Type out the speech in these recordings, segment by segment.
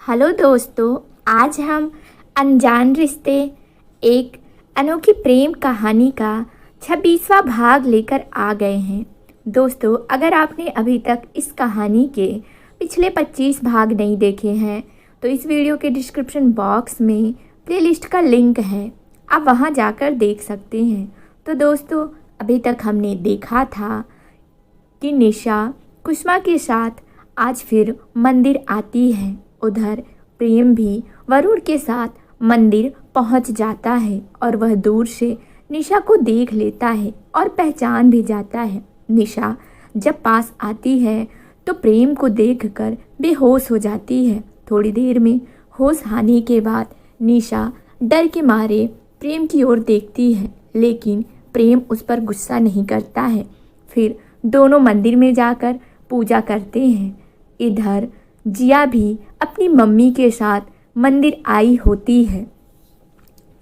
Hello दोस्तों, आज हम अनजान रिश्ते एक अनोखी प्रेम कहानी का 26वां भाग लेकर आ गए हैं। दोस्तों, अगर आपने अभी तक इस कहानी के पिछले 25 भाग नहीं देखे हैं तो इस वीडियो के डिस्क्रिप्शन बॉक्स में प्लेलिस्ट का लिंक है, आप वहां जाकर देख सकते हैं। तो दोस्तों, अभी तक हमने देखा था कि निशा कुसुमा के साथ आज फिर मंदिर आती है। उधर प्रेम भी वरुण के साथ मंदिर पहुंच जाता है और वह दूर से निशा को देख लेता है और पहचान भी जाता है। निशा जब पास आती है तो प्रेम को देखकर बेहोश हो जाती है। थोड़ी देर में होश आने के बाद निशा डर के मारे प्रेम की ओर देखती है, लेकिन प्रेम उस पर गुस्सा नहीं करता है। फिर दोनों मंदिर में जाकर पूजा करते हैं। इधर जिया भी अपनी मम्मी के साथ मंदिर आई होती है।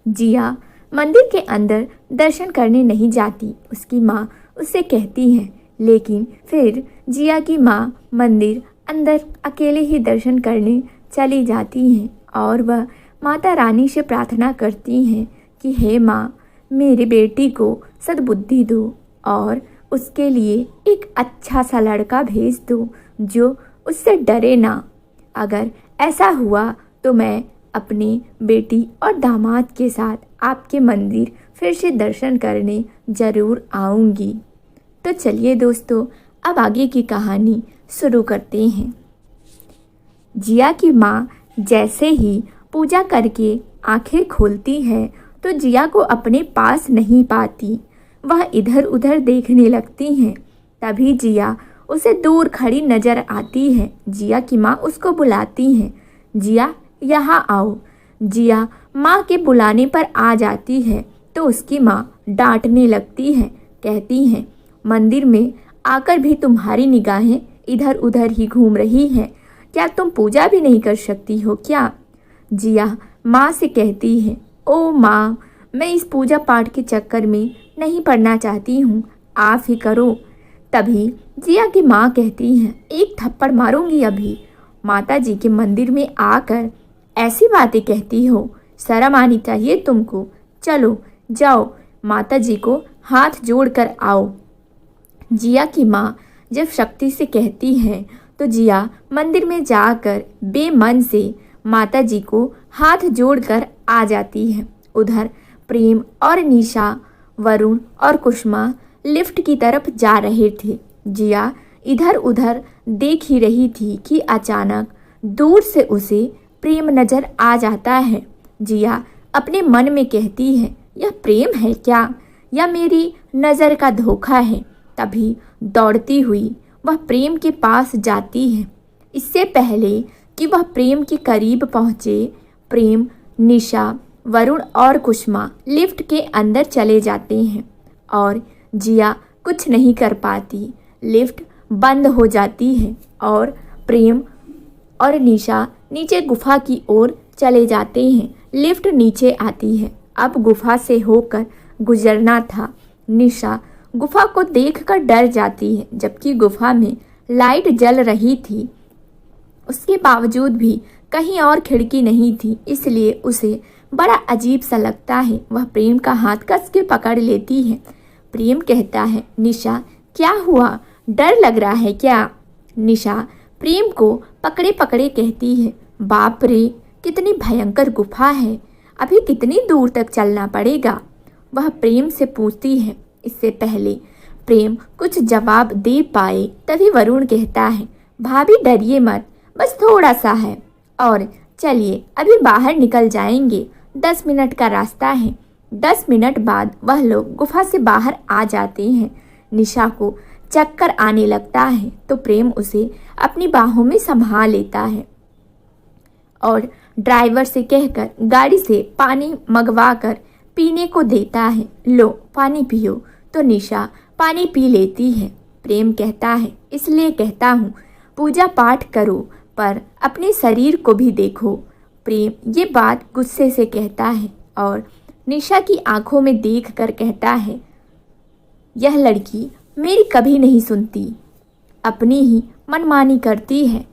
जिया मंदिर के अंदर दर्शन करने नहीं जाती, उसकी माँ उससे कहती है, लेकिन फिर जिया की माँ मंदिर अंदर अकेले ही दर्शन करने चली जाती हैं और वह माता रानी से प्रार्थना करती हैं कि हे माँ, मेरी बेटी को सद्बुद्धि दो और उसके लिए एक अच्छा सा लड़का भेज दो जो उससे डरे ना। अगर ऐसा हुआ तो मैं अपनी बेटी और दामाद के साथ आपके मंदिर फिर से दर्शन करने ज़रूर आऊँगी। तो चलिए दोस्तों, अब आगे की कहानी शुरू करते हैं। जिया की माँ जैसे ही पूजा करके आंखें खोलती है तो जिया को अपने पास नहीं पाती, वह इधर उधर देखने लगती हैं। तभी जिया उसे दूर खड़ी नजर आती है। जिया की माँ उसको बुलाती हैं, जिया यहाँ आओ। जिया माँ के बुलाने पर आ जाती है तो उसकी माँ डांटने लगती है, कहती हैं, मंदिर में आकर भी तुम्हारी निगाहें इधर उधर ही घूम रही हैं, क्या तुम पूजा भी नहीं कर सकती हो क्या? जिया माँ से कहती है, ओ माँ, मैं इस पूजा पाठ के चक्कर में नहीं पड़ना चाहती हूँ, आप ही करो। तभी जिया की माँ कहती हैं, एक थप्पड़ मारूंगी अभी। माता जी के मंदिर में आकर ऐसी बातें कहती हो, शर्म आनी चाहिए तुमको। चलो जाओ, माता जी को हाथ जोड़ कर आओ। जिया की माँ जब शक्ति से कहती है तो जिया मंदिर में जाकर बेमन से माता जी को हाथ जोड़कर आ जाती है। उधर प्रेम और निशा, वरुण और कुसुमा लिफ्ट की तरफ जा रहे थे। जिया इधर उधर देख ही रही थी कि अचानक दूर से उसे प्रेम नजर आ जाता है। जिया अपने मन में कहती है, यह प्रेम है क्या या मेरी नज़र का धोखा है? तभी दौड़ती हुई वह प्रेम के पास जाती है। इससे पहले कि वह प्रेम के करीब पहुँचे, प्रेम, निशा, वरुण और कुसुमा लिफ्ट के अंदर चले जाते हैं और जिया कुछ नहीं कर पाती। लिफ्ट बंद हो जाती है और प्रेम और निशा नीचे गुफा की ओर चले जाते हैं। लिफ्ट नीचे आती है, अब गुफा से होकर गुजरना था। निशा गुफा को देखकर डर जाती है, जबकि गुफा में लाइट जल रही थी। उसके बावजूद भी कहीं और खिड़की नहीं थी, इसलिए उसे बड़ा अजीब सा लगता है। वह प्रेम का हाथ कस के पकड़ लेती है। प्रेम कहता है, निशा क्या हुआ, डर लग रहा है क्या? निशा प्रेम को पकड़े पकड़े कहती है, बाप रे, कितनी भयंकर गुफा है, अभी कितनी दूर तक चलना पड़ेगा? वह प्रेम से पूछती है। इससे पहले प्रेम कुछ जवाब दे पाए तभी वरुण कहता है, भाभी डरिए मत, बस थोड़ा सा है और चलिए अभी बाहर निकल जाएंगे, 10 मिनट का रास्ता है। 10 मिनट बाद वह लोग गुफा से बाहर आ जाते हैं। निशा को चक्कर आने लगता है तो प्रेम उसे अपनी बाहों में संभाल लेता है और ड्राइवर से कहकर गाड़ी से पानी मंगवा कर पीने को देता है। लो पानी पियो। तो निशा पानी पी लेती है। प्रेम कहता है, इसलिए कहता हूँ पूजा पाठ करो पर अपने शरीर को भी देखो। प्रेम ये बात गुस्से से कहता है और निशा की आंखों में देखकर कहता है, यह लड़की मेरी कभी नहीं सुनती, अपनी ही मनमानी करती है।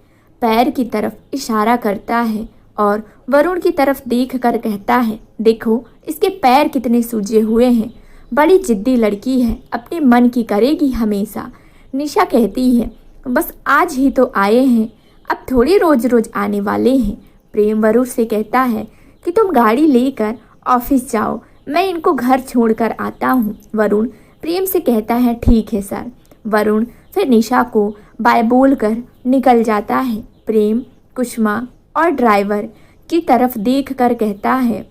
पैर की तरफ इशारा करता है और वरुण की तरफ देख कर कहता है, देखो इसके पैर कितने सूजे हुए हैं, बड़ी जिद्दी लड़की है, अपने मन की करेगी हमेशा। निशा कहती है, बस आज ही तो आए हैं, अब थोड़ी रोज रोज आने वाले हैं। प्रेम वरुण से कहता है कि तुम गाड़ी लेकर ऑफिस जाओ, मैं इनको घर छोड़कर आता हूँ। वरुण प्रेम से कहता है, ठीक है सर। वरुण फिर निशा को बाय बोल कर निकल जाता है। प्रेम कुसुमा और ड्राइवर की तरफ देख कर कहता है,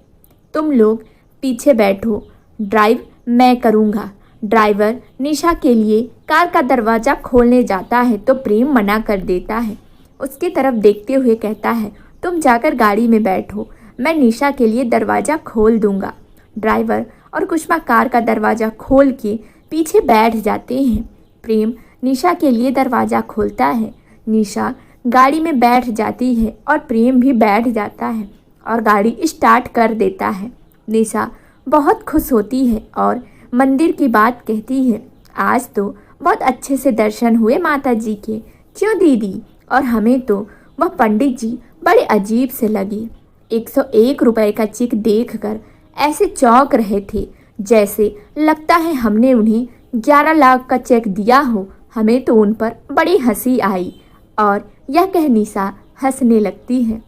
तुम लोग पीछे बैठो, ड्राइव मैं करूँगा। ड्राइवर निशा के लिए कार का दरवाज़ा खोलने जाता है तो प्रेम मना कर देता है। उसकी तरफ देखते हुए कहता है, तुम जाकर गाड़ी में बैठो, मैं निशा के लिए दरवाज़ा खोल दूँगा। ड्राइवर और कुसुमा कार का दरवाज़ा खोल के पीछे बैठ जाते हैं। प्रेम निशा के लिए दरवाज़ा खोलता है। निशा गाड़ी में बैठ जाती है और प्रेम भी बैठ जाता है और गाड़ी स्टार्ट कर देता है। निशा बहुत खुश होती है और मंदिर की बात कहती है, आज तो बहुत अच्छे से दर्शन हुए माता जी के, क्यों दीदी? और हमें तो वह पंडित जी बड़े अजीब से लगे। 101 रुपए का चेक देखकर ऐसे चौंक रहे थे जैसे लगता है हमने उन्हें 11 लाख का चेक दिया हो। हमें तो उन पर बड़ी हंसी आई और यह कह निशा हंसने लगती है।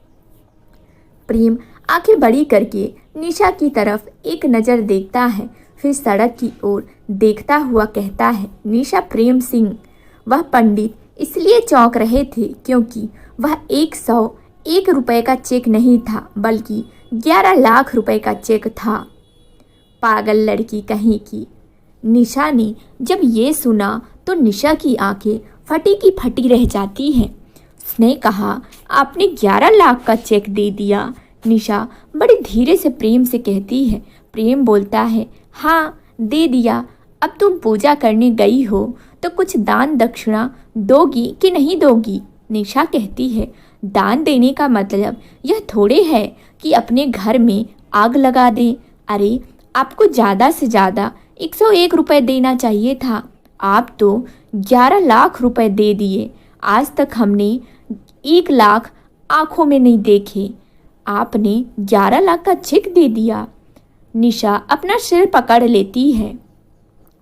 प्रेम आंखें बड़ी करके निशा की तरफ एक नज़र देखता है, फिर सड़क की ओर देखता हुआ कहता है, निशा प्रेम सिंह। वह पंडित इसलिए चौंक रहे थे क्योंकि वह 101 रुपए का चेक नहीं था बल्कि 11 लाख रुपए का चेक था। पागल लड़की कहीं की। निशा ने जब ये सुना तो निशा की आंखें फटी की फटी रह जाती हैं। उसने कहा, आपने 11 लाख का चेक दे दिया? निशा बड़ी धीरे से प्रेम से कहती है। प्रेम बोलता है, हाँ दे दिया। अब तुम पूजा करने गई हो तो कुछ दान दक्षिणा दोगी कि नहीं दोगी? निशा कहती है, दान देने का मतलब यह थोड़े है कि अपने घर में आग लगा दें। अरे आपको ज़्यादा से ज़्यादा 101 रुपये देना चाहिए था, आप तो 11 लाख रुपए दे दिए। आज तक हमने 1 लाख आँखों में नहीं देखे, आपने 11 लाख का चेक दे दिया। निशा अपना सिर पकड़ लेती है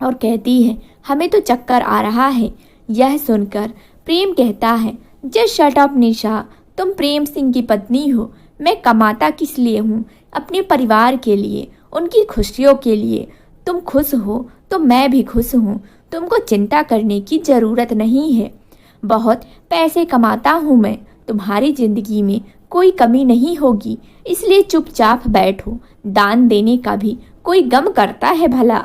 और कहती है, हमें तो चक्कर आ रहा है। यह सुनकर प्रेम कहता है, जस्ट शट अप निशा, तुम प्रेम सिंह की पत्नी हो। मैं कमाता किस लिए हूँ? अपने परिवार के लिए, उनकी खुशियों के लिए। तुम खुश हो तो मैं भी खुश हूँ, तुमको चिंता करने की ज़रूरत नहीं है। बहुत पैसे कमाता हूँ मैं, तुम्हारी ज़िंदगी में कोई कमी नहीं होगी, इसलिए चुपचाप बैठो। दान देने का भी कोई गम करता है भला?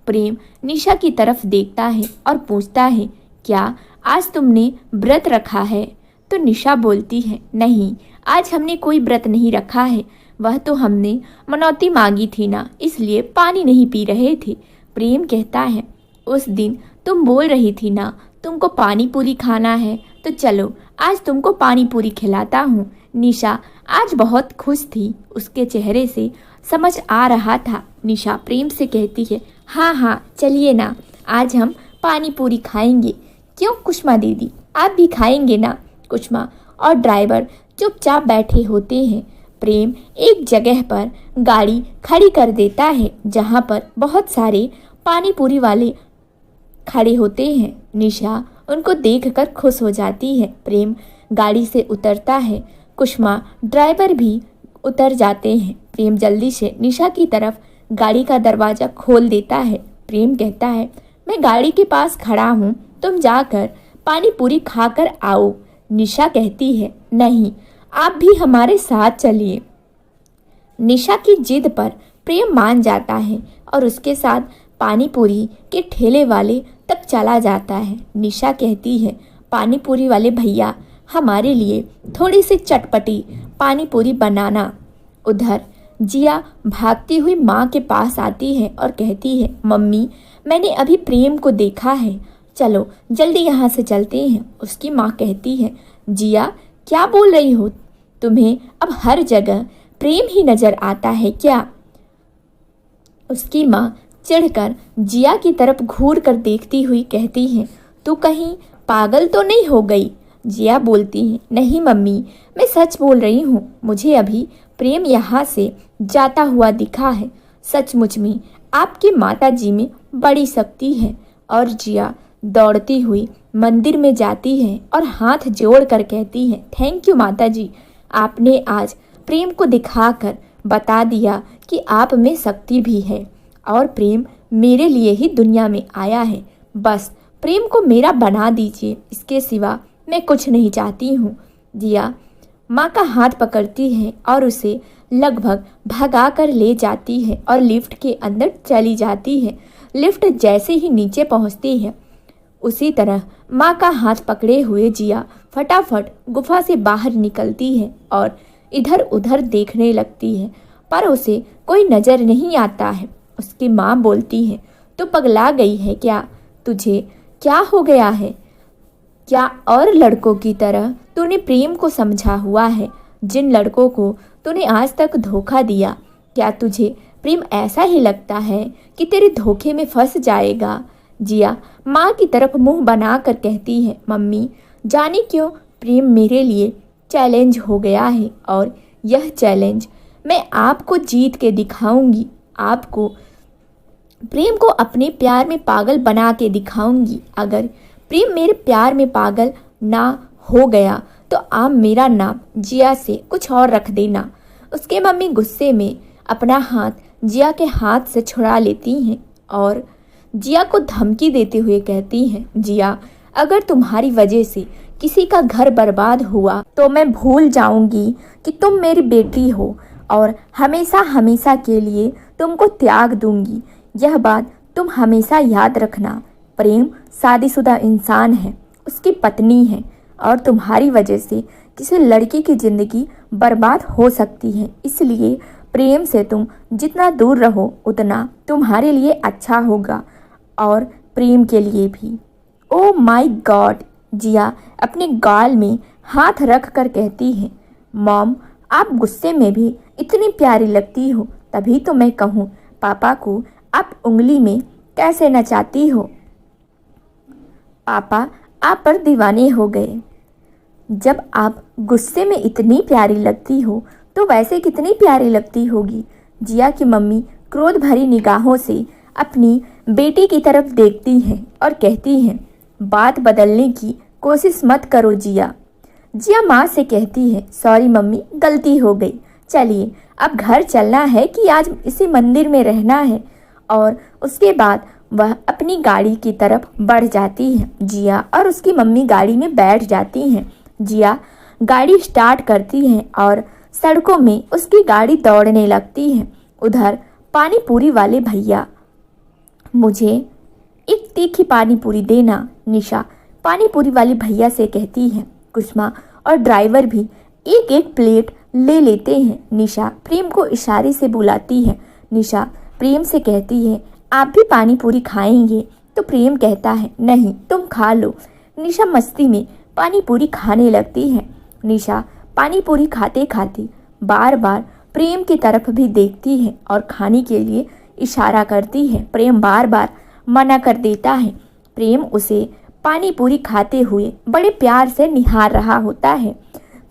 प्रेम निशा की तरफ देखता है और पूछता है, क्या आज तुमने व्रत रखा है? तो निशा बोलती है, नहीं आज हमने कोई व्रत नहीं रखा है, वह तो हमने मनौती मांगी थी ना, इसलिए पानी नहीं पी रहे थे। प्रेम कहता है, उस दिन तुम बोल रही थी ना तुमको पानी पूरी खाना है, तो चलो आज तुमको पानी पूरी खिलाता हूँ। निशा आज बहुत खुश थी, उसके चेहरे से समझ आ रहा था। निशा प्रेम से कहती है, हाँ हाँ चलिए ना, आज हम पानी पूरी खाएंगे। क्यों कुसुमा दीदी, आप भी खाएंगे ना? कुसुमा और ड्राइवर चुपचाप बैठे होते हैं। प्रेम एक जगह पर गाड़ी खड़ी कर देता है जहाँ पर बहुत सारे पानी पूरी वाले खड़े होते हैं। निशा उनको देखकर खुश हो जाती है। प्रेम गाड़ी से उतरता है, कुसुमा ड्राइवर भी उतर जाते हैं। प्रेम जल्दी से निशा की तरफ गाड़ी का दरवाज़ा खोल देता है। प्रेम कहता है, मैं गाड़ी के पास खड़ा हूँ, तुम जाकर पानी पूरी खाकर आओ। निशा कहती है, नहीं आप भी हमारे साथ चलिए। निशा की जिद पर प्रेम मान जाता है और उसके साथ पानी पूरी के ठेले वाले तक चला जाता है। निशा कहती है, पानी पूरी वाले भैया हमारे लिए थोड़ी सी चटपटी पानी पूरी बनाना। उधर जिया भागती हुई माँ के पास आती है और कहती है, मम्मी मैंने अभी प्रेम को देखा है, चलो जल्दी यहाँ से चलते हैं। उसकी माँ कहती है, जिया क्या बोल रही हो? तुम्हें अब हर जगह प्रेम ही नजर आता है क्या? उसकी माँ चिढ़कर जिया की तरफ घूर कर देखती हुई कहती है, तू कहीं पागल तो नहीं हो गई? जिया बोलती है, नहीं मम्मी, मैं सच बोल रही हूँ। मुझे अभी प्रेम यहाँ से जाता हुआ दिखा है। सचमुच में आपकी माता जी में बड़ी शक्ति है। और जिया दौड़ती हुई मंदिर में जाती है और हाथ जोड़ कर कहती है, थैंक यू माता जी, आपने आज प्रेम को दिखाकर बता दिया कि आप में शक्ति भी है और प्रेम मेरे लिए ही दुनिया में आया है। बस प्रेम को मेरा बना दीजिए, इसके सिवा मैं कुछ नहीं चाहती हूँ। जिया माँ का हाथ पकड़ती है और उसे लगभग भगा कर ले जाती है और लिफ्ट के अंदर चली जाती है। लिफ्ट जैसे ही नीचे पहुँचती है, उसी तरह माँ का हाथ पकड़े हुए जिया फटाफट गुफा से बाहर निकलती है और इधर उधर देखने लगती है, पर उसे कोई नज़र नहीं आता है। उसकी माँ बोलती है, तू पगला गई है क्या? तुझे क्या हो गया है? क्या और लड़कों की तरह तूने प्रेम को समझा हुआ है, जिन लड़कों को तूने आज तक धोखा दिया? क्या तुझे प्रेम ऐसा ही लगता है कि तेरे धोखे में फंस जाएगा? जिया माँ की तरफ मुंह बनाकर कहती है, मम्मी, जाने क्यों प्रेम मेरे लिए चैलेंज हो गया है और यह चैलेंज मैं आपको जीत के दिखाऊंगी। आपको प्रेम को अपने प्यार में पागल बना के दिखाऊंगी। अगर प्रेम मेरे प्यार में पागल ना हो गया तो आप मेरा नाम जिया से कुछ और रख देना। उसके मम्मी गुस्से में अपना हाथ जिया के हाथ से छुड़ा लेती हैं और जिया को धमकी देते हुए कहती हैं, जिया, अगर तुम्हारी वजह से किसी का घर बर्बाद हुआ तो मैं भूल जाऊंगी कि तुम मेरी बेटी हो और हमेशा हमेशा के लिए तुमको त्याग दूंगी। यह बात तुम हमेशा याद रखना। प्रेम शादीशुदा इंसान है, उसकी पत्नी है और तुम्हारी वजह से किसी लड़की की ज़िंदगी बर्बाद हो सकती है। इसलिए प्रेम से तुम जितना दूर रहो उतना तुम्हारे लिए अच्छा होगा और प्रेम के लिए भी। ओ माय गॉड, जिया अपने गाल में हाथ रख कर कहती है, मॉम, आप गुस्से में भी इतनी प्यारी लगती हो, तभी तो मैं कहूँ पापा को आप उंगली में कैसे नचाती हो। पापा आप पर दीवाने हो गए। जब आप गुस्से में इतनी प्यारी लगती हो तो वैसे कितनी प्यारी लगती होगी। जिया की मम्मी क्रोध भरी निगाहों से अपनी बेटी की तरफ देखती हैं और कहती हैं, बात बदलने की कोशिश मत करो जिया। जिया माँ से कहती है, सॉरी मम्मी, गलती हो गई। चलिए अब घर चलना है कि आज इसी मंदिर में रहना है। और उसके बाद वह अपनी गाड़ी की तरफ बढ़ जाती है। जिया और उसकी मम्मी गाड़ी में बैठ जाती हैं। जिया गाड़ी स्टार्ट करती है और सड़कों में उसकी गाड़ी दौड़ने लगती है। उधर पानी पूरी वाले भैया, मुझे एक तीखी पानी पूरी देना, निशा पानी पूरी वाली भैया से कहती है। कुसुमा और ड्राइवर भी एक एक प्लेट ले लेते हैं। निशा प्रेम को इशारे से बुलाती है। निशा प्रेम से कहती है, आप भी पानी पूरी खाएंगे? तो प्रेम कहता है, नहीं, तुम खा लो। निशा मस्ती में पानी पूरी खाने लगती है। निशा पानी पूरी खाते खाते बार बार प्रेम की तरफ भी देखती है और खाने के लिए इशारा करती है। प्रेम बार बार मना कर देता है। प्रेम उसे पानी पूरी खाते हुए बड़े प्यार से निहार रहा होता है।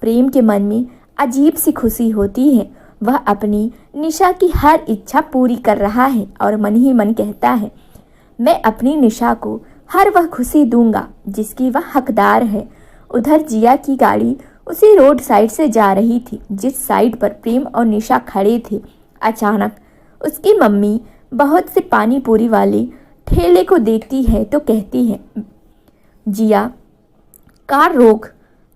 प्रेम के मन में अजीब सी खुशी होती है। वह अपनी निशा की हर इच्छा पूरी कर रहा है और मन ही मन कहता है, मैं अपनी निशा को हर वह खुशी दूंगा जिसकी वह हकदार है। उधर जिया की गाड़ी उसी रोड साइड से जा रही थी जिस साइड पर प्रेम और निशा खड़े थे। अचानक उसकी मम्मी बहुत से पानी पूरी वाले ठेले को देखती है तो कहती है, जिया कार रोक।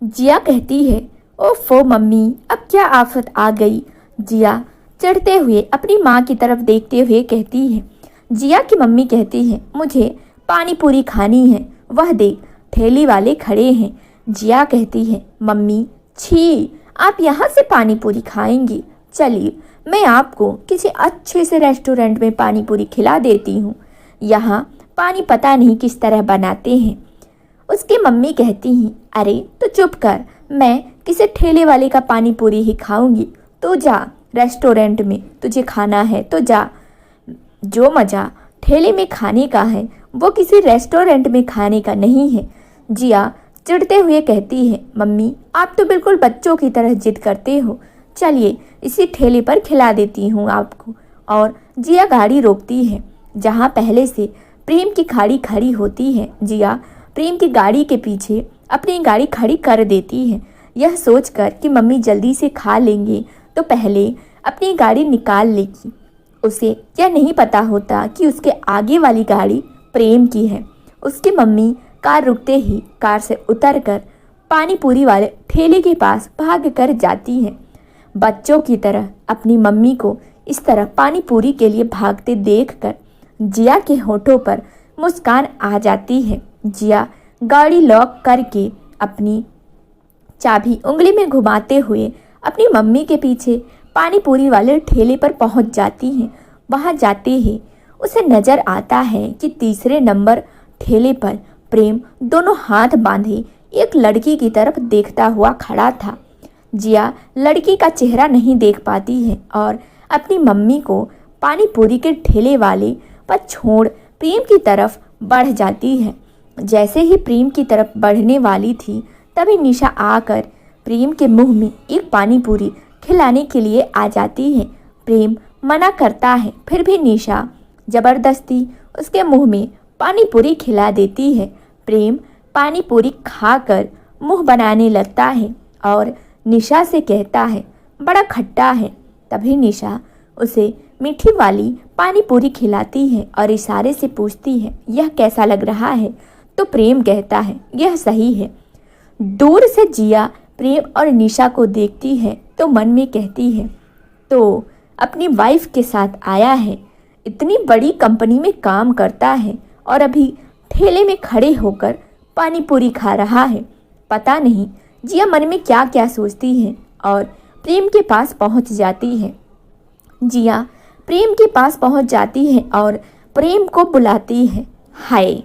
जिया कहती है, ओफो मम्मी, अब क्या आफत आ गई। जिया चढ़ते हुए अपनी माँ की तरफ देखते हुए कहती है। जिया की मम्मी कहती है, मुझे पानी पूरी खानी है, वह देख ठेली वाले खड़े हैं। जिया कहती है, मम्मी छी, आप यहाँ से पानी पूरी खाएंगी? चलिए मैं आपको किसी अच्छे से रेस्टोरेंट में पानी पूरी खिला देती हूँ। यहाँ पानी पता नहीं किस तरह बनाते हैं। उसकी मम्मी कहती हैं, अरे तो चुप कर, मैं किसी ठेले वाले का पानी पूरी ही खाऊंगी। तो जा रेस्टोरेंट में, तुझे खाना है तो जा। जो मज़ा ठेले में खाने का है वो किसी रेस्टोरेंट में खाने का नहीं है। जिया चिढ़ते हुए कहती है, मम्मी आप तो बिल्कुल बच्चों की तरह जिद करते हो, चलिए इसी ठेले पर खिला देती हूँ आपको। और जिया गाड़ी रोकती है। जहाँ पहले से प्रेम की गाड़ी खड़ी होती है, जिया प्रेम की गाड़ी के पीछे अपनी गाड़ी खड़ी कर देती है, यह सोचकर कि मम्मी जल्दी से खा लेंगे तो पहले अपनी गाड़ी निकाल लेगी। उसे यह नहीं पता होता कि उसके आगे वाली गाड़ी प्रेम की है। उसकी मम्मी कार रुकते ही कार से उतरकर पानी पूरी वाले ठेले के पास भाग कर जाती है। बच्चों की तरह अपनी मम्मी को इस तरह पानी पूरी के लिए भागते देखकर जिया के होठों पर मुस्कान आ जाती है। जिया गाड़ी लॉक करके अपनी चाबी उंगली में घुमाते हुए अपनी मम्मी के पीछे पानी पूरी वाले ठेले पर पहुंच जाती है। वहां जाते ही उसे नज़र आता है कि तीसरे नंबर ठेले पर प्रेम दोनों हाथ बांधे एक लड़की की तरफ देखता हुआ खड़ा था। जिया लड़की का चेहरा नहीं देख पाती है और अपनी मम्मी को पानी पूरी के ठेले वाले पर छोड़ प्रेम की तरफ बढ़ जाती है। जैसे ही प्रेम की तरफ बढ़ने वाली थी तभी निशा आकर प्रेम के मुंह में एक पानी पूरी खिलाने के लिए आ जाती है। प्रेम मना करता है, फिर भी निशा जबरदस्ती उसके मुंह में पानी पूरी खिला देती है। प्रेम पानी पूरी खाकर मुंह बनाने लगता है और निशा से कहता है, बड़ा खट्टा है। तभी निशा उसे मीठी वाली पानी पूरी खिलाती है और इशारे से पूछती है, यह कैसा लग रहा है? तो प्रेम कहता है, यह सही है। दूर से जिया प्रेम और निशा को देखती है तो मन में कहती है, तो अपनी वाइफ के साथ आया है, इतनी बड़ी कंपनी में काम करता है और अभी ठेले में खड़े होकर पानी पूरी खा रहा है। पता नहीं जिया मन में क्या क्या सोचती है और प्रेम के पास पहुंच जाती है। जिया प्रेम के पास पहुंच जाती है और प्रेम को बुलाती है। हाय!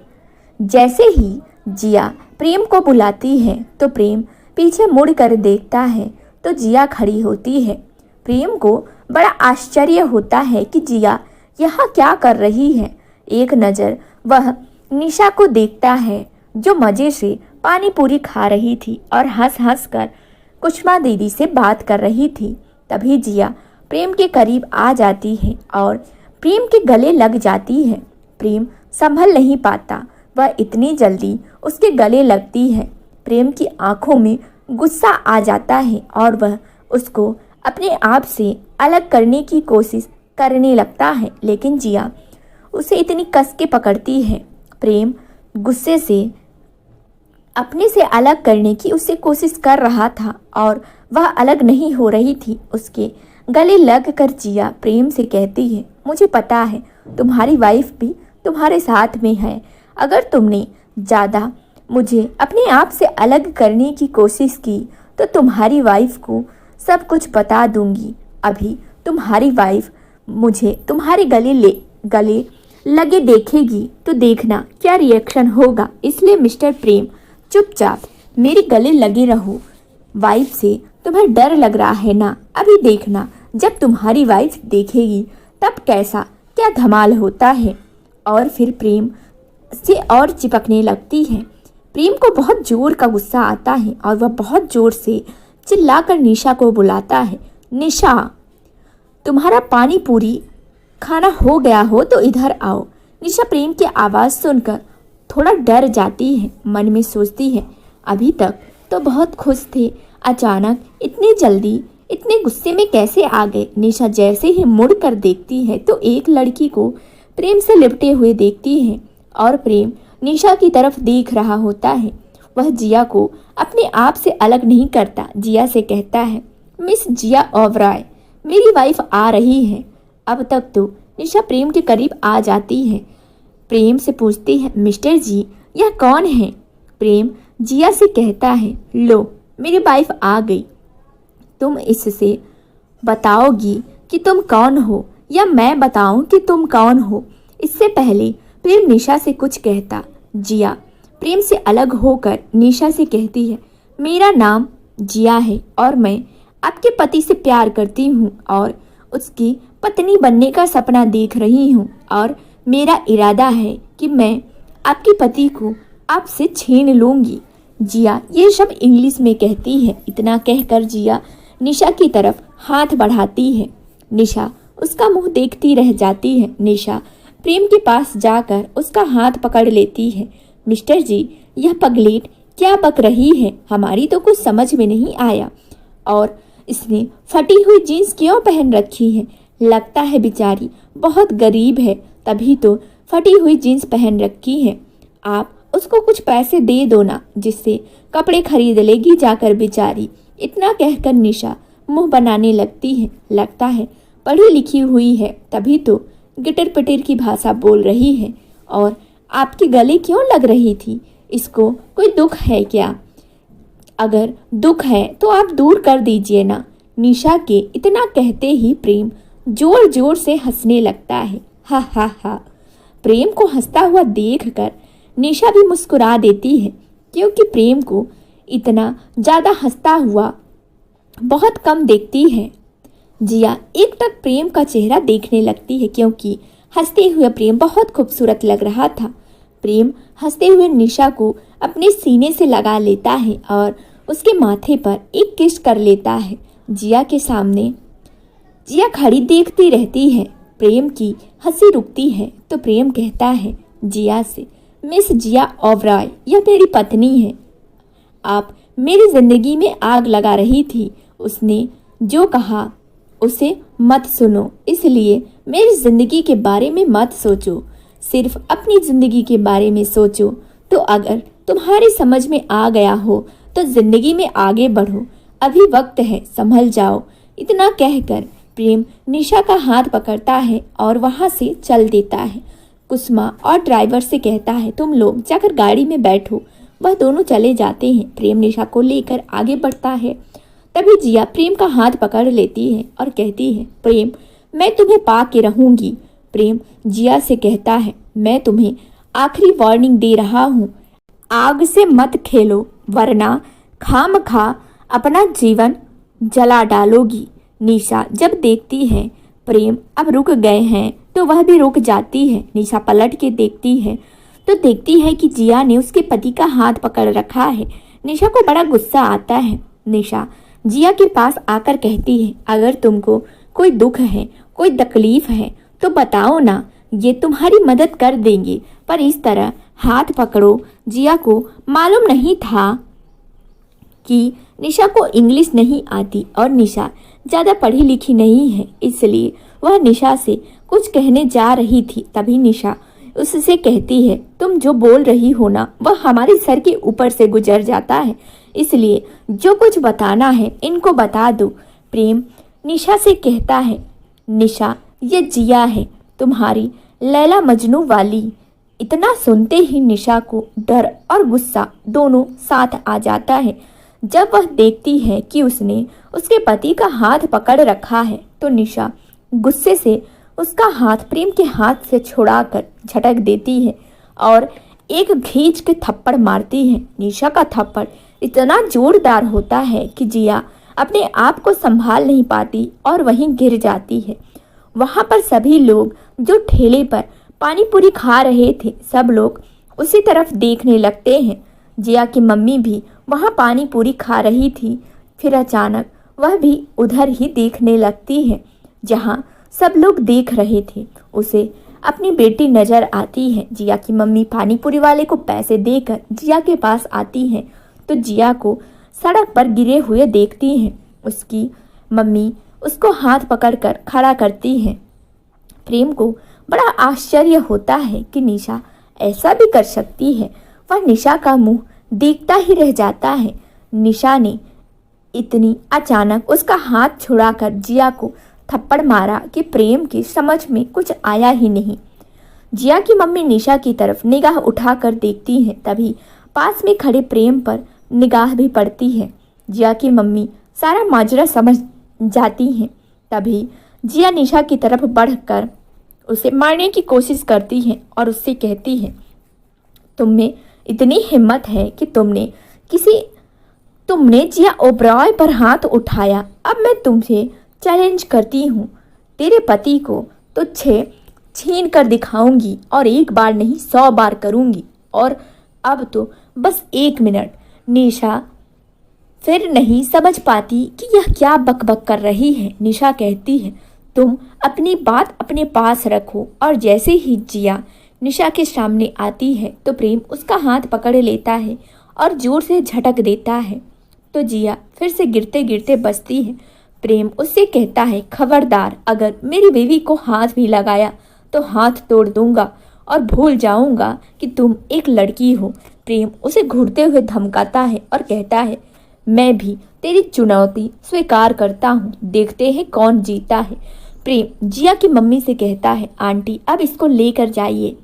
जैसे ही जिया प्रेम को बुलाती है तो प्रेम पीछे मुड़ कर देखता है तो जिया खड़ी होती है। प्रेम को बड़ा आश्चर्य होता है कि जिया यहाँ क्या कर रही है। एक नज़र वह निशा को देखता है जो मज़े से पानी पूरी खा रही थी और हंस हंस कर कुष्मा दीदी से बात कर रही थी। तभी जिया प्रेम के करीब आ जाती है और प्रेम के गले लग जाती है। प्रेम संभल नहीं पाता, वह इतनी जल्दी उसके गले लगती है। प्रेम की आंखों में गुस्सा आ जाता है और वह उसको अपने आप से अलग करने की कोशिश करने लगता है, लेकिन जिया उसे इतनी कस के पकड़ती है। प्रेम गुस्से से अपने से अलग करने की उससे कोशिश कर रहा था और वह अलग नहीं हो रही थी। उसके गले लग कर जिया प्रेम से कहती है, मुझे पता है तुम्हारी वाइफ भी तुम्हारे साथ में है। अगर तुमने ज़्यादा मुझे अपने आप से अलग करने की कोशिश की तो तुम्हारी वाइफ को सब कुछ बता दूंगी। अभी तुम्हारी वाइफ मुझे तुम्हारे गले लगे देखेगी तो देखना क्या रिएक्शन होगा। इसलिए मिस्टर प्रेम चुपचाप मेरे गले लगे रहो। वाइफ से तुम्हें डर लग रहा है ना? अभी देखना जब तुम्हारी वाइफ देखेगी तब कैसा क्या धमाल होता है। और फिर प्रेम से और चिपकने लगती है। प्रेम को बहुत जोर का गुस्सा आता है और वह बहुत जोर से चिल्लाकर निशा को बुलाता है, निशा तुम्हारा पानी पूरी खाना हो गया हो तो इधर आओ। निशा प्रेम की आवाज़ सुनकर थोड़ा डर जाती है, मन में सोचती है अभी तक तो बहुत खुश थे, अचानक इतनी जल्दी इतने गुस्से में कैसे आ गए। निशा जैसे ही मुड़ कर देखती है तो एक लड़की को प्रेम से लिपटे हुए देखती है और प्रेम निशा की तरफ देख रहा होता है। वह जिया को अपने आप से अलग नहीं करता। जिया से कहता है, मिस जिया ओबराय, मेरी वाइफ आ रही है। अब तक तो निशा प्रेम के करीब आ जाती है। प्रेम से पूछती है, मिस्टर जी यह कौन है? प्रेम जिया से कहता है, लो मेरी वाइफ आ गई। तुम इससे बताओगी कि तुम कौन हो या मैं बताऊं कि तुम कौन हो? इससे पहले प्रेम निशा से कुछ कहता, जिया प्रेम से अलग होकर निशा से कहती है, मेरा नाम जिया है और मैं आपके पति से प्यार करती हूँ और उसकी पत्नी बनने का सपना देख रही हूँ और मेरा इरादा है कि मैं आपके पति को आपसे छीन लूँगी। जिया ये सब इंग्लिश में कहती है। इतना कहकर जिया निशा की तरफ हाथ बढ़ाती है। निशा उसका मुंह देखती रह जाती है। निशा प्रेम के पास जाकर उसका हाथ पकड़ लेती है। मिस्टर जी, यह पगलेट क्या बक रही है? हमारी तो कुछ समझ में नहीं आया। और इसने फटी हुई जीन्स क्यों पहन रखी है? लगता है बेचारी बहुत गरीब है, तभी तो फटी हुई जीन्स पहन रखी है। आप उसको कुछ पैसे दे दो ना, जिससे कपड़े खरीद लेगी जाकर बेचारी। इतना कहकर निशा मुंह बनाने लगती है। लगता है पढ़ी लिखी हुई है, तभी तो गिटर पिटर की भाषा बोल रही है। और आपके गले क्यों लग रही थी? इसको कोई दुख है क्या? अगर दुख है तो आप दूर कर दीजिए ना। निशा के इतना कहते ही प्रेम जोर जोर से हंसने लगता है। हा हा हा। प्रेम को हंसता हुआ देखकर निशा भी मुस्कुरा देती है, क्योंकि प्रेम को इतना ज़्यादा हंसता हुआ बहुत कम देखती है। जिया एकटक प्रेम का चेहरा देखने लगती है, क्योंकि हंसते हुए प्रेम बहुत खूबसूरत लग रहा था। प्रेम हंसते हुए निशा को अपने सीने से लगा लेता है और उसके माथे पर एक किस कर लेता है। जिया के सामने जिया खड़ी देखती रहती है। प्रेम की हंसी रुकती है तो प्रेम कहता है जिया से, मिस जिया ओबरॉय, यह मेरी पत्नी है। आप मेरी जिंदगी में आग लगा रही थी। उसने जो कहा उसे मत सुनो, इसलिए मेरी जिंदगी के बारे में मत सोचो, सिर्फ अपनी जिंदगी के बारे में सोचो। तो अगर तुम्हारी समझ में आ गया हो तो जिंदगी में आगे बढ़ो, अभी वक्त है, संभल जाओ। इतना कहकर प्रेम निशा का हाथ पकड़ता है और वहां से चल देता है। कुसुमा और ड्राइवर से कहता है, तुम लोग जाकर गाड़ी में बैठो। वह दोनों चले जाते हैं। प्रेम निशा को लेकर आगे बढ़ता है। तभी जिया प्रेम का हाथ पकड़ लेती है और कहती है, प्रेम, मैं तुम्हें पा के रहूंगी। प्रेम जिया से कहता है, मैं तुम्हें आखिरी वार्निंग दे रहा हूँ, आग से मत खेलो, वरना खामखा अपना जीवन जला डालोगी। निशा जब देखती है प्रेम अब रुक गए हैं तो वह भी रुक जाती है। निशा पलट के देखती है तो देखती है कि जिया ने उसके पति का हाथ पकड़ रखा है। निशा को बड़ा गुस्सा आता है। निशा जिया के पास आकर कहती है, अगर तुमको कोई दुख है, कोई तकलीफ है तो बताओ ना, ये तुम्हारी मदद कर देंगे, पर इस तरह हाथ पकड़ो। जिया को मालूम नहीं था कि निशा को इंग्लिश नहीं आती और निशा ज़्यादा पढ़ी लिखी नहीं है, इसलिए वह निशा से कुछ कहने जा रही थी। तभी निशा उससे कहती है, तुम जो बोल रही हो ना, वह हमारे सर के ऊपर से गुजर जाता है, इसलिए जो कुछ बताना है इनको बता दो। प्रेम निशा से कहता है, निशा, ये जिया है, तुम्हारी लैला मजनू वाली। इतना सुनते ही निशा को डर और गुस्सा दोनों साथ आ जाता है। जब वह देखती है कि उसने उसके पति का हाथ पकड़ रखा है तो निशा गुस्से से उसका हाथ प्रेम के हाथ से छुड़ाकर झटक देती है और एक खींच के थप्पड़ मारती है। निशा का थप्पड़ इतना जोरदार होता है कि जिया अपने आप को संभाल नहीं पाती और वहीं गिर जाती है। वहां पर सभी लोग जो ठेले पर पानी पूरी खा रहे थे, सब लोग उसी तरफ देखने लगते हैं। जिया की मम्मी भी वहां पानी पूरी खा रही थी। फिर अचानक वह भी उधर ही देखने लगती है जहां सब लोग देख रहे थे। उसे अपनी बेटी नजर आती है। जिया की मम्मी पानी पूरी वाले को पैसे देकर जिया के पास आती है तो जिया को सड़क पर गिरे हुए देखती है। उसकी मम्मी उसको हाथ पकड़कर खड़ा करती है। प्रेम को बड़ा आश्चर्य होता है कि निशा ऐसा भी कर सकती है। वह निशा का मुंह देखता ही रह जाता है। निशा ने इतनी अचानक उसका हाथ छुड़ाकर जिया को थप्पड़ मारा कि प्रेम की समझ में कुछ आया ही नहीं। जिया की मम्मी निशा की तरफ निगाह उठाकर देखती है, तभी पास में खड़े प्रेम पर निगाह भी पड़ती है। जिया की मम्मी सारा माजरा समझ जाती हैं। तभी जिया निशा की तरफ बढ़कर उसे मारने की कोशिश करती है और उससे कहती है, तुम में इतनी हिम्मत है कि तुमने जिया ओबरॉय पर हाथ उठाया। अब मैं तुमसे चैलेंज करती हूँ, तेरे पति को तो छीन कर दिखाऊंगी और एक बार नहीं 100 बार करूंगी। और अब तो बस 1 मिनट, निशा फिर नहीं समझ पाती कि यह क्या बकबक कर रही है। निशा कहती है, तुम अपनी बात अपने पास रखो। और जैसे ही जिया निशा के सामने आती है तो प्रेम उसका हाथ पकड़ लेता है और जोर से झटक देता है, तो जिया फिर से गिरते गिरते बचती है। प्रेम उससे कहता है, खबरदार, अगर मेरी बीवी को हाथ भी लगाया तो हाथ तोड़ दूंगा और भूल जाऊंगा कि तुम एक लड़की हो। प्रेम उसे घूरते हुए धमकाता है और कहता है, मैं भी तेरी चुनौती स्वीकार करता हूँ, देखते हैं कौन जीता है। प्रेम जिया की मम्मी से कहता है, आंटी अब इसको लेकर जाइए।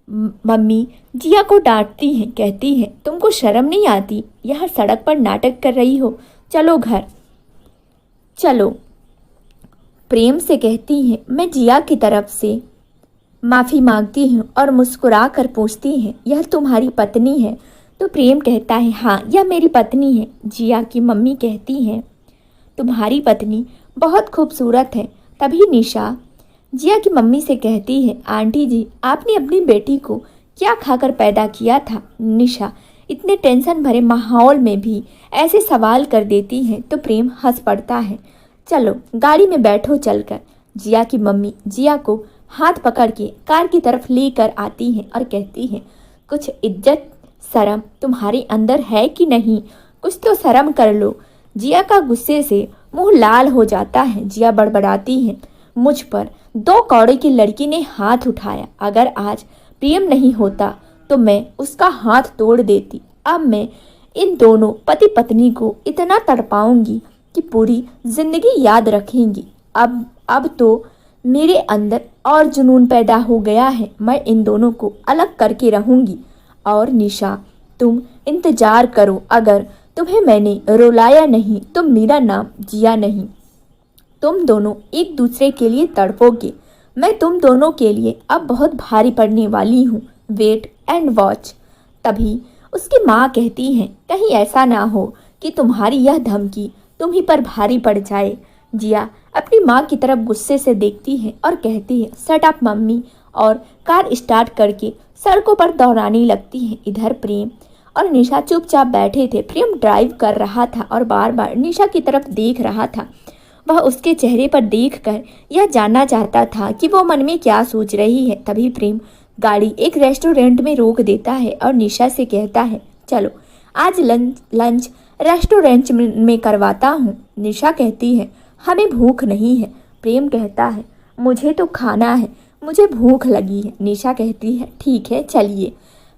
मम्मी जिया को डांटती हैं, कहती है, तुमको शर्म नहीं आती, यह सड़क पर नाटक कर रही हो, चलो घर चलो। प्रेम से कहती है, मैं जिया की तरफ से माफ़ी मांगती हूँ और मुस्कुरा कर पूछती है, यह तुम्हारी पत्नी है? तो प्रेम कहता है, हाँ यह मेरी पत्नी है। जिया की मम्मी कहती हैं, तुम्हारी पत्नी बहुत खूबसूरत है। तभी निशा जिया की मम्मी से कहती है, आंटी जी आपने अपनी बेटी को क्या खाकर पैदा किया था? निशा इतने टेंशन भरे माहौल में भी ऐसे सवाल कर देती है तो प्रेम हंस पड़ता है। चलो गाड़ी में बैठो चलकर। जिया की मम्मी जिया को हाथ पकड़ के कार की तरफ लेकर आती हैं और कहती हैं, कुछ इज्जत शर्म तुम्हारे अंदर है कि नहीं? कुछ तो शर्म कर लो। जिया का गुस्से से मुंह लाल हो जाता है। जिया बड़बड़ाती है, मुझ पर 2 कौड़े की लड़की ने हाथ उठाया, अगर आज प्रेम नहीं होता तो मैं उसका हाथ तोड़ देती। अब मैं इन दोनों पति पत्नी को इतना तड़पाऊंगी कि पूरी जिंदगी याद रखेंगी। अब तो मेरे अंदर और जुनून पैदा हो गया है, मैं इन दोनों को अलग करके रहूंगी। और निशा तुम इंतजार करो, अगर तुम्हें मैंने रुलाया नहीं तो मेरा नाम जिया नहीं। तुम दोनों एक दूसरे के लिए तड़पोगे। मैं तुम दोनों के लिए अब बहुत भारी पड़ने वाली हूँ, वेट एंड वॉच। तभी उसकी माँ कहती है, कहीं ऐसा ना हो कि तुम्हारी यह धमकी तुम ही पर भारी पड़ जाए। जिया अपनी माँ की तरफ गुस्से से देखती है और कहती है, शट अप मम्मी, और कार स्टार्ट करके सड़कों पर दौड़ाने लगती है। इधर प्रेम और निशा चुपचाप बैठे थे। प्रेम ड्राइव कर रहा था और बार बार निशा की तरफ देख रहा था। वह उसके चेहरे पर देखकर यह जानना चाहता था कि वो मन में क्या सोच रही है। तभी प्रेम गाड़ी एक रेस्टोरेंट में रोक देता है और निशा से कहता है, चलो आज लंच रेस्टोरेंट में करवाता हूँ। निशा कहती है, हमें भूख नहीं है। प्रेम कहता है, मुझे तो खाना है, मुझे भूख लगी है। निशा कहती है, ठीक है चलिए।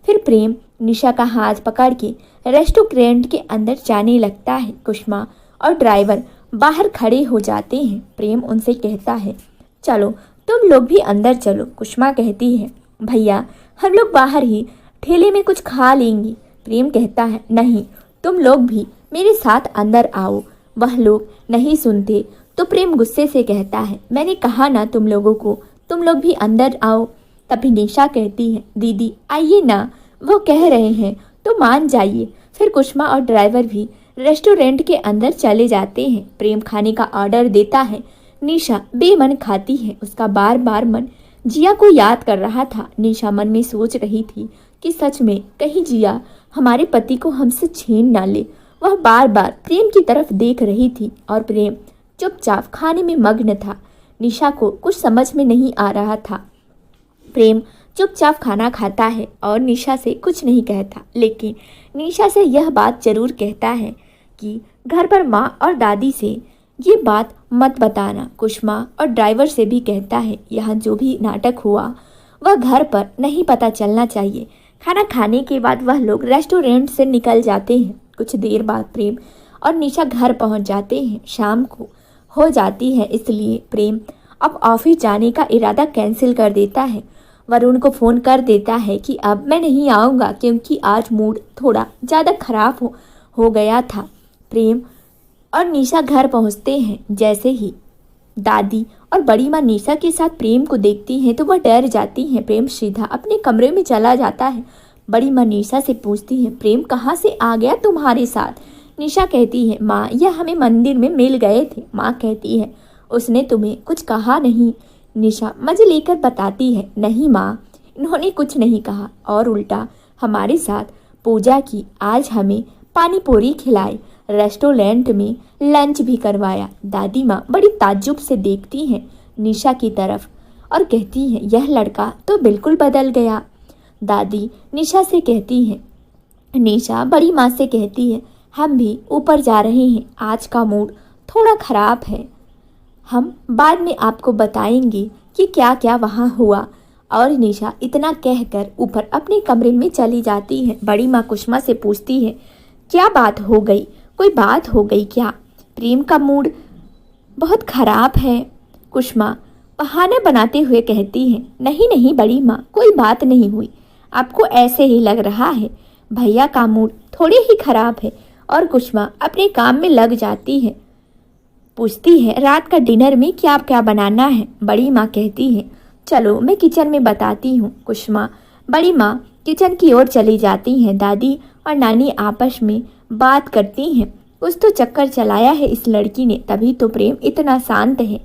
फिर प्रेम निशा का हाथ पकड़ के रेस्टोरेंट के अंदर जाने लगता है। कुष्मा और ड्राइवर बाहर खड़े हो जाते हैं। प्रेम उनसे कहता है, चलो तुम लोग भी अंदर चलो। कुष्मा कहती है, भैया हम लोग बाहर ही ठेले में कुछ खा लेंगे। प्रेम कहता है, नहीं तुम लोग भी मेरे साथ अंदर आओ। वह लोग नहीं सुनते तो प्रेम गुस्से से कहता है, मैंने कहा ना तुम लोगों को, तुम लोग भी अंदर आओ। तभी निशा कहती है, दीदी आइए ना, वो कह रहे हैं तो मान जाइए। फिर कुष्मा और ड्राइवर भी रेस्टोरेंट के अंदर चले जाते हैं। प्रेम खाने का ऑर्डर देता है। निशा बेमन खाती है। उसका बार बार मन जिया को याद कर रहा था। निशा मन में सोच रही थी कि सच में कहीं जिया हमारे पति को हमसे छीन ना ले। वह बार बार प्रेम की तरफ देख रही थी और प्रेम चुपचाप खाने में मग्न था। निशा को कुछ समझ में नहीं आ रहा था। प्रेम चुपचाप खाना खाता है और निशा से कुछ नहीं कहता, लेकिन निशा से यह बात जरूर कहता है कि घर पर माँ और दादी से ये बात मत बताना। कुष्मा और ड्राइवर से भी कहता है, यहाँ जो भी नाटक हुआ वह घर पर नहीं पता चलना चाहिए। खाना खाने के बाद वह लोग रेस्टोरेंट से निकल जाते हैं। कुछ देर बाद प्रेम और निशा घर पहुंच जाते हैं। शाम को हो जाती है, इसलिए प्रेम अब ऑफिस जाने का इरादा कैंसिल कर देता है। वरुण को फ़ोन कर देता है कि अब मैं नहीं आऊँगा क्योंकि आज मूड थोड़ा ज़्यादा खराब हो गया था। प्रेम और निशा घर पहुँचते हैं। जैसे ही दादी और बड़ी माँ निशा के साथ प्रेम को देखती हैं तो वह डर जाती हैं। प्रेम सीधा अपने कमरे में चला जाता है। बड़ी माँ निशा से पूछती है, प्रेम कहाँ से आ गया तुम्हारे साथ? निशा कहती है, माँ यह हमें मंदिर में मिल गए थे। माँ कहती है, उसने तुम्हें कुछ कहा नहीं? निशा मजे लेकर बताती है, नहीं माँ, इन्होंने कुछ नहीं कहा और उल्टा हमारे साथ पूजा की। आज हमें पानी पूरी खिलाई, रेस्टोरेंट में लंच भी करवाया। दादी माँ बड़ी ताज्जुब से देखती हैं निशा की तरफ और कहती हैं, यह लड़का तो बिल्कुल बदल गया। दादी निशा से कहती हैं, निशा बड़ी माँ से कहती है, हम भी ऊपर जा रहे हैं, आज का मूड थोड़ा खराब है, हम बाद में आपको बताएंगे कि क्या क्या वहाँ हुआ। और निशा इतना कहकर ऊपर अपने कमरे में चली जाती है। बड़ी माँ कुसुमा से पूछती है, क्या बात हो गई, कोई बात हो गई क्या? प्रेम का मूड बहुत खराब है। कुसुमा बहाना बनाते हुए कहती है, नहीं नहीं बड़ी माँ, कोई बात नहीं हुई, आपको ऐसे ही लग रहा है, भैया का मूड थोड़े ही खराब है। और कुसुमा अपने काम में लग जाती है। पूछती है, रात का डिनर में क्या क्या बनाना है? बड़ी माँ कहती है, चलो मैं किचन में बताती हूँ। कुसुमा बड़ी माँ किचन की ओर चली जाती हैं। दादी और नानी आपस में बात करती हैं, कुछ तो चक्कर चलाया है इस लड़की ने, तभी तो प्रेम इतना शांत है।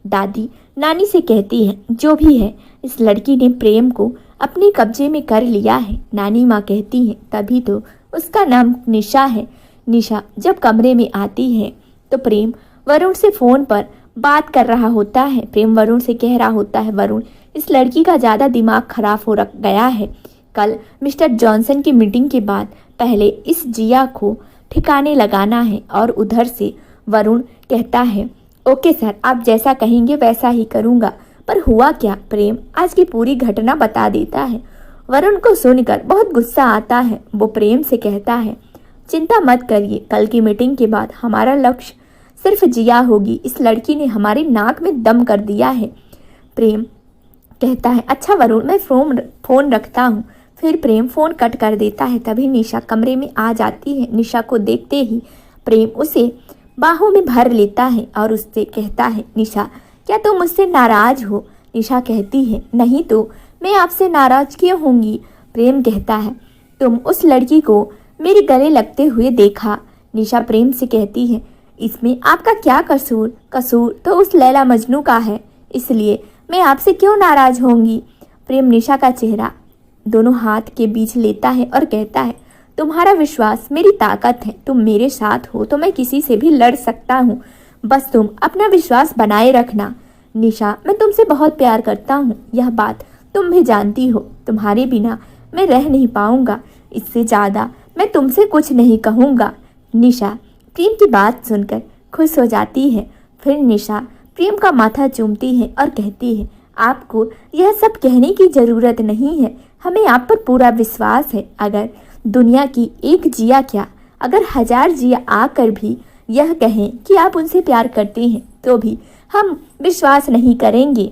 दादी नानी से कहती है, जो भी है इस लड़की ने प्रेम को अपने कब्जे में कर लिया है। नानी माँ कहती है, तभी तो उसका नाम निशा है। निशा जब कमरे में आती है तो प्रेम वरुण से फ़ोन पर बात कर रहा होता है। प्रेम वरुण से कह रहा होता है, वरुण इस लड़की का ज़्यादा दिमाग खराब हो रख गया है, कल मिस्टर जॉनसन की मीटिंग के बाद पहले इस जिया को ठिकाने लगाना है। और उधर से वरुण कहता है, ओके सर, आप जैसा कहेंगे वैसा ही करूँगा। पर हुआ क्या? प्रेम आज की पूरी घटना बता देता है। वरुण को सुनकर बहुत गुस्सा आता है। वो प्रेम से कहता है, चिंता मत करिए, कल की मीटिंग के बाद हमारा लक्ष्य सिर्फ जिया होगी, इस लड़की ने हमारे नाक में दम कर दिया है। प्रेम कहता है, अच्छा वरुण, मैं फ़ोन रखता हूँ। फिर प्रेम फ़ोन कट कर देता है। तभी निशा कमरे में आ जाती है। निशा को देखते ही प्रेम उसे बाहों में भर लेता है और उससे कहता है, निशा क्या तुम मुझसे नाराज़ हो? निशा कहती है, नहीं तो मैं आपसे नाराज़ क्यों होंगी? प्रेम कहता है, तुम उस लड़की को मेरे गले लगते हुए देखा। निशा प्रेम से कहती है, इसमें आपका क्या कसूर? कसूर तो उस लैला मजनू का है, इसलिए मैं आपसे क्यों नाराज़ होंगी? प्रेम निशा का चेहरा दोनों हाथ के बीच लेता है और कहता है, तुम्हारा विश्वास मेरी ताकत है, तुम मेरे साथ हो तो मैं किसी से भी लड़ सकता हूँ, बस तुम अपना विश्वास बनाए रखना। निशा मैं तुमसे बहुत प्यार करता हूँ, यह बात तुम भी जानती हो, तुम्हारे बिना मैं रह नहीं पाऊँगा, इससे ज़्यादा मैं तुमसे कुछ नहीं कहूँगा। निशा प्रेम की बात सुनकर खुश हो जाती है। फिर निशा प्रेम का माथा चूमती है और कहती है, आपको यह सब कहने की ज़रूरत नहीं है, हमें आप पर पूरा विश्वास है। अगर दुनिया की एक जिया क्या, अगर 1000 जिया आकर भी यह कहें कि आप उनसे प्यार करते हैं तो भी हम विश्वास नहीं करेंगे,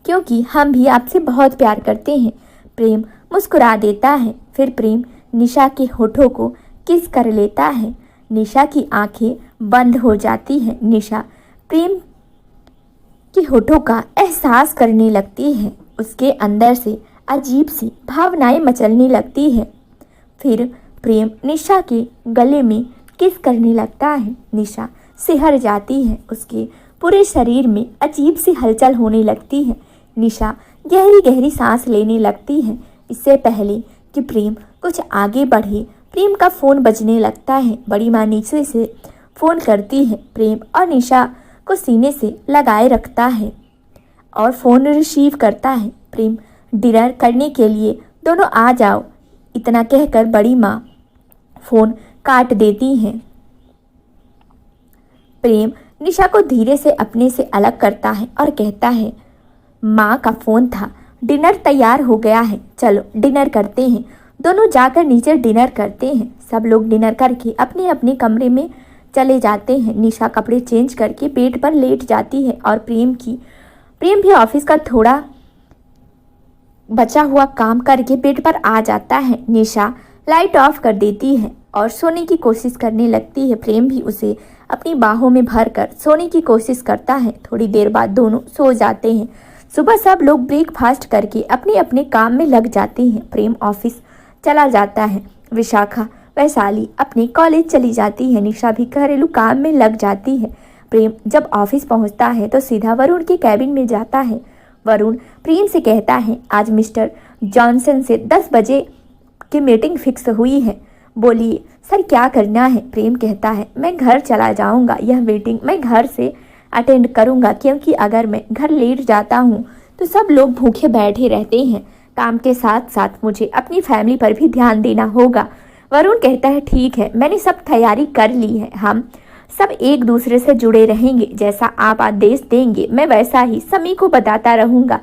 क्योंकि हम भी आपसे बहुत प्यार करते हैं। प्रेम मुस्कुरा देता है। फिर प्रेम निशा के होठों को किस कर लेता है। निशा की आंखें बंद हो जाती हैं। निशा प्रेम के होठों का एहसास करने लगती है। उसके अंदर से अजीब सी भावनाएं मचलने लगती है। फिर प्रेम निशा के गले में किस करने लगता है। निशा सिहर जाती है। उसके पूरे शरीर में अजीब सी हलचल होने लगती है। निशा गहरी गहरी सांस लेने लगती है। इससे पहले कि प्रेम कुछ आगे बढ़े, प्रेम का फ़ोन बजने लगता है। बड़ी माँ नीचे से फ़ोन करती है। प्रेम और निशा को सीने से लगाए रखता है और फ़ोन रिसीव करता है। प्रेम डिनर करने के लिए दोनों आ जाओ, इतना कहकर बड़ी माँ फ़ोन काट देती हैं। प्रेम निशा को धीरे से अपने से अलग करता है और कहता है, माँ का फ़ोन था, डिनर तैयार हो गया है, चलो डिनर करते हैं। दोनों जाकर नीचे डिनर करते हैं। सब लोग डिनर करके अपने अपने कमरे में चले जाते हैं। निशा कपड़े चेंज करके बेड पर लेट जाती है और प्रेम भी ऑफिस का थोड़ा बचा हुआ काम करके बेड पर आ जाता है। निशा लाइट ऑफ कर देती है और सोने की कोशिश करने लगती है। प्रेम भी उसे अपनी बाहों में भरकर सोने की कोशिश करता है। थोड़ी देर बाद दोनों सो जाते हैं। सुबह सब लोग ब्रेकफास्ट करके अपने अपने काम में लग जाते हैं। प्रेम ऑफिस चला जाता है। विशाखा वैशाली अपने कॉलेज चली जाती है। निशा भी घरेलू काम में लग जाती है। प्रेम जब ऑफिस पहुंचता है तो सीधा वरुण के कैबिन में जाता है। वरुण प्रेम से कहता है, आज मिस्टर जॉनसन से 10 बजे की मीटिंग फिक्स हुई है, बोलिए सर क्या करना है? प्रेम कहता है मैं घर चला जाऊंगा, यह मीटिंग मैं घर से अटेंड करूंगा, क्योंकि अगर मैं घर लेट जाता हूँ तो सब लोग भूखे बैठे रहते हैं। काम के साथ साथ मुझे अपनी फैमिली पर भी ध्यान देना होगा। वरुण कहता है ठीक है, मैंने सब तैयारी कर ली है, हम सब एक दूसरे से जुड़े रहेंगे, जैसा आप आदेश देंगे मैं वैसा ही समी को बताता रहूंगा।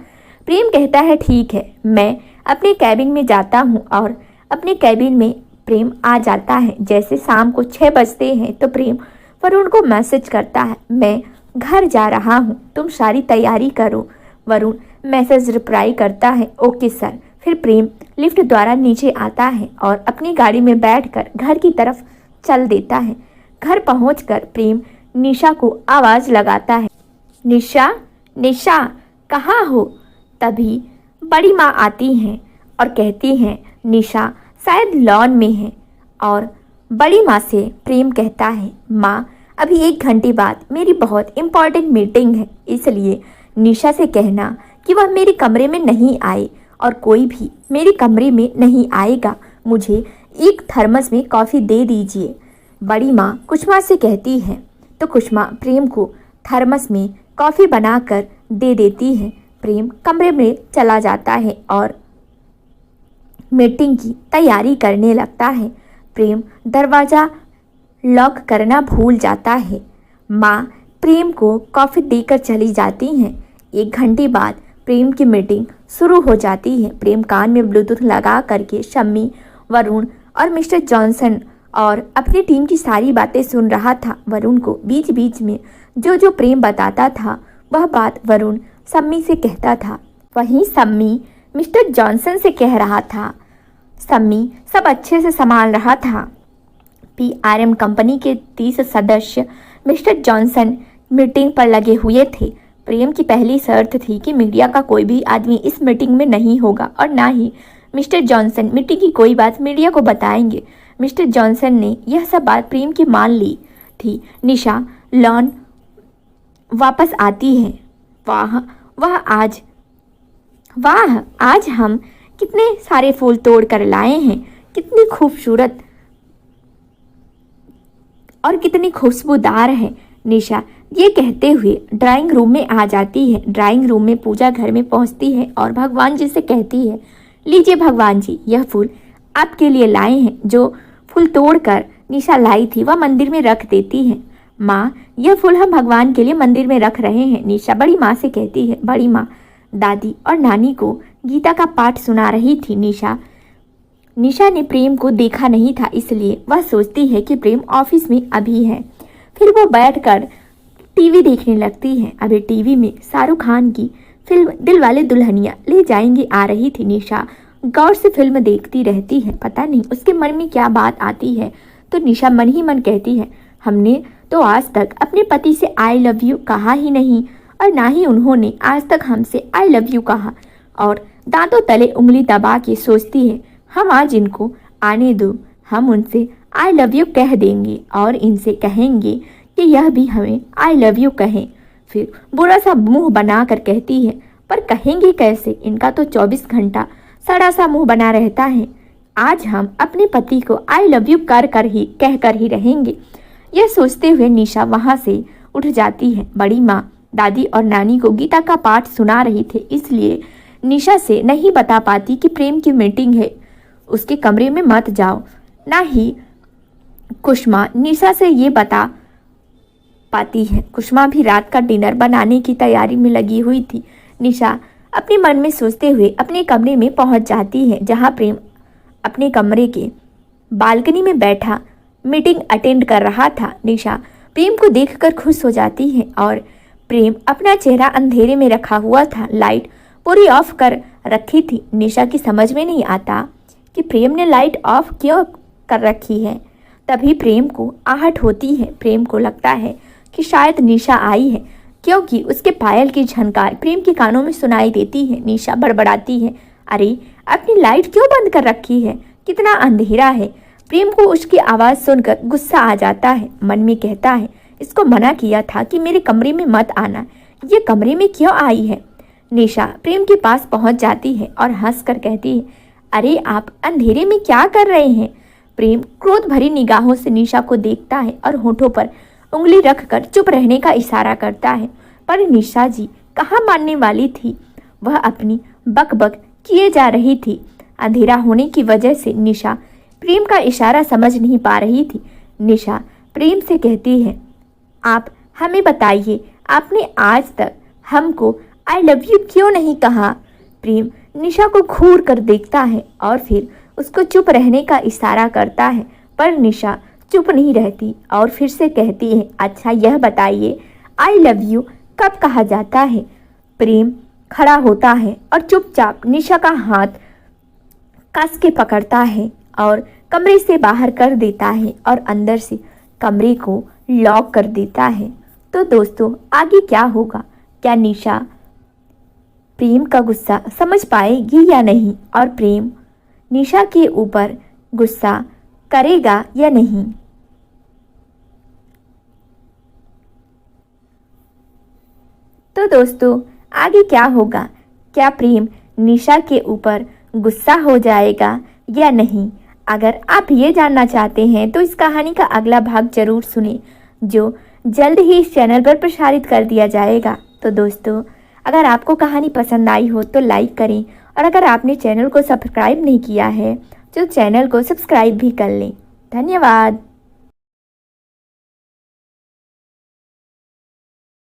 प्रेम कहता है ठीक है। मैं अपने कैबिन में जाता हूँ और अपने कैबिन में प्रेम आ जाता है। जैसे शाम को 6 बजते हैं तो प्रेम वरुण को मैसेज करता है मैं घर जा रहा हूँ, तुम सारी तैयारी करो। वरुण मैसेज रिप्लाई करता है ओके सर। फिर प्रेम लिफ्ट द्वारा नीचे आता है और अपनी गाड़ी में बैठकर घर की तरफ चल देता है। घर पहुंचकर प्रेम निशा को आवाज़ लगाता है, निशा निशा कहाँ हो? तभी बड़ी माँ आती हैं और कहती हैं निशा शायद लॉन में है। और बड़ी माँ से प्रेम कहता है माँ अभी 1 घंटे बाद मेरी बहुत इम्पॉर्टेंट मीटिंग है, इसलिए निशा से कहना कि वह मेरे कमरे में नहीं आए और कोई भी मेरे कमरे में नहीं आएगा। मुझे एक थर्मस में कॉफ़ी दे दीजिए। बड़ी माँ कुसुमा से कहती है तो कुसुमा प्रेम को थर्मस में कॉफ़ी बनाकर दे देती है। प्रेम कमरे में चला जाता है और मीटिंग की तैयारी करने लगता है। प्रेम दरवाज़ा लॉक करना भूल जाता है। माँ प्रेम को कॉफ़ी देकर चली जाती हैं। 1 घंटे बाद प्रेम की मीटिंग शुरू हो जाती है। प्रेम कान में ब्लूटूथ लगा करके शम्मी, वरुण और मिस्टर जॉनसन और अपनी टीम की सारी बातें सुन रहा था। वरुण को बीच बीच में जो जो प्रेम बताता था वह बात वरुण शम्मी से कहता था। वहीं शम्मी मिस्टर जॉनसन से कह रहा था। शम्मी सब अच्छे से संभाल रहा था। PRM कंपनी के 30 सदस्य मिस्टर जॉनसन मीटिंग पर लगे हुए थे। प्रेम की पहली शर्त थी कि मीडिया का कोई भी आदमी इस मीटिंग में नहीं होगा और ना ही मिस्टर जॉनसन मीटिंग की कोई बात मीडिया को बताएंगे। मिस्टर जॉनसन ने यह सब बात प्रेम की मान ली थी। निशा लॉन वापस आती है। वाह आज हम कितने सारे फूल तोड़ कर लाए हैं, कितनी खूबसूरत और कितनी खुशबूदार है। निशा ये कहते हुए ड्राइंग रूम में आ जाती है। ड्राइंग रूम में पूजा घर में पहुंचती है और भगवान जी से कहती है लीजिए भगवान जी, यह फूल आपके लिए लाए हैं। जो फूल तोड़कर निशा लाई थी वह मंदिर में रख देती है। माँ यह फूल हम भगवान के लिए मंदिर में रख रहे हैं। निशा बड़ी माँ से कहती है। बड़ी माँ दादी और नानी को गीता का पाठ सुना रही थी। निशा ने प्रेम को देखा नहीं था, इसलिए वह सोचती है कि प्रेम ऑफिस में अभी है। फिर वो बैठकर टीवी देखने लगती है। अभी टीवी में शाहरुख खान की फिल्म दिलवाले दुल्हनिया ले जाएंगे आ रही थी। निशा गौर से फिल्म देखती रहती है। पता नहीं उसके मन में क्या बात आती है, तो निशा मन ही मन कहती है हमने तो आज तक अपने पति से आई लव यू कहा ही नहीं और ना ही उन्होंने आज तक हमसे आई लव यू कहा। और दांतों तले उंगली दबा के सोचती है हम आज इनको आने दो, हम उनसे आई लव यू कह देंगे और इनसे कहेंगे कि यह भी हमें आई लव यू कहें। फिर बुरा सा मुंह बनाकर कहती है पर कहेंगे कैसे, इनका तो 24 घंटा सड़ा सा मुंह बना रहता है। आज हम अपने पति को आई लव यू कह कर ही रहेंगे। यह सोचते हुए निशा वहाँ से उठ जाती है। बड़ी माँ दादी और नानी को गीता का पाठ सुना रही थे, इसलिए निशा से नहीं बता पाती कि प्रेम की मीटिंग है, उसके कमरे में मत जाओ। ना ही कुसुमा निशा से ये बता पाती है। कुसुमा भी रात का डिनर बनाने की तैयारी में लगी हुई थी। निशा अपने मन में सोचते हुए अपने कमरे में पहुंच जाती है, जहां प्रेम अपने कमरे के बालकनी में बैठा मीटिंग अटेंड कर रहा था। निशा प्रेम को देखकर खुश हो जाती है और प्रेम अपना चेहरा अंधेरे में रखा हुआ था, लाइट पूरी ऑफ कर रखी थी। निशा की समझ में नहीं आता कि प्रेम ने लाइट ऑफ क्यों कर रखी है। तभी प्रेम को आहट होती है। प्रेम को लगता है कि शायद निशा आई है, क्योंकि उसके पायल की झनकार प्रेम के कानों में सुनाई देती है। निशा बड़बड़ाती है अरे अपनी लाइट क्यों बंद कर रखी है, कितना अंधेरा है। प्रेम को उसकी आवाज़ सुनकर गुस्सा आ जाता है। मन में कहता है इसको मना किया था कि मेरे कमरे में मत आना, ये कमरे में क्यों आई है। निशा प्रेम के पास पहुंच जाती है और हंसकर कहती है अरे आप अंधेरे में क्या कर रहे हैं। प्रेम क्रोध भरी निगाहों से निशा को देखता है और होठों पर उंगली रखकर चुप रहने का इशारा करता है, पर निशा जी कहाँ मानने वाली थी। वह अपनी बकबक किए जा रही थी। अंधेरा होने की वजह से निशा प्रेम का इशारा समझ नहीं पा रही थी। निशा प्रेम से कहती है, आप हमें बताइए, आपने आज तक हमको आई लव यू क्यों नहीं कहा। प्रेम निशा को घूर कर देखता है और फिर उसको चुप रहने का इशारा करता है, पर निशा चुप नहीं रहती और फिर से कहती है, अच्छा यह बताइए आई लव यू कब कहा जाता है। प्रेम खड़ा होता है और चुपचाप निशा का हाथ कस के पकड़ता है और कमरे से बाहर कर देता है और अंदर से कमरे को लॉक कर देता है। तो दोस्तों आगे क्या होगा, क्या निशा प्रेम का गुस्सा समझ पाएगी या नहीं, और प्रेम निशा के ऊपर गुस्सा करेगा या नहीं। तो दोस्तों आगे क्या होगा, क्या प्रेम निशा के ऊपर गुस्सा हो जाएगा या नहीं। अगर आप ये जानना चाहते हैं तो इस कहानी का अगला भाग जरूर सुनें, जो जल्द ही इस चैनल पर प्रसारित कर दिया जाएगा। तो दोस्तों अगर आपको कहानी पसंद आई हो तो लाइक करें, और अगर आपने चैनल को सब्सक्राइब नहीं किया है तो चैनल को सब्सक्राइब भी कर लें। धन्यवाद।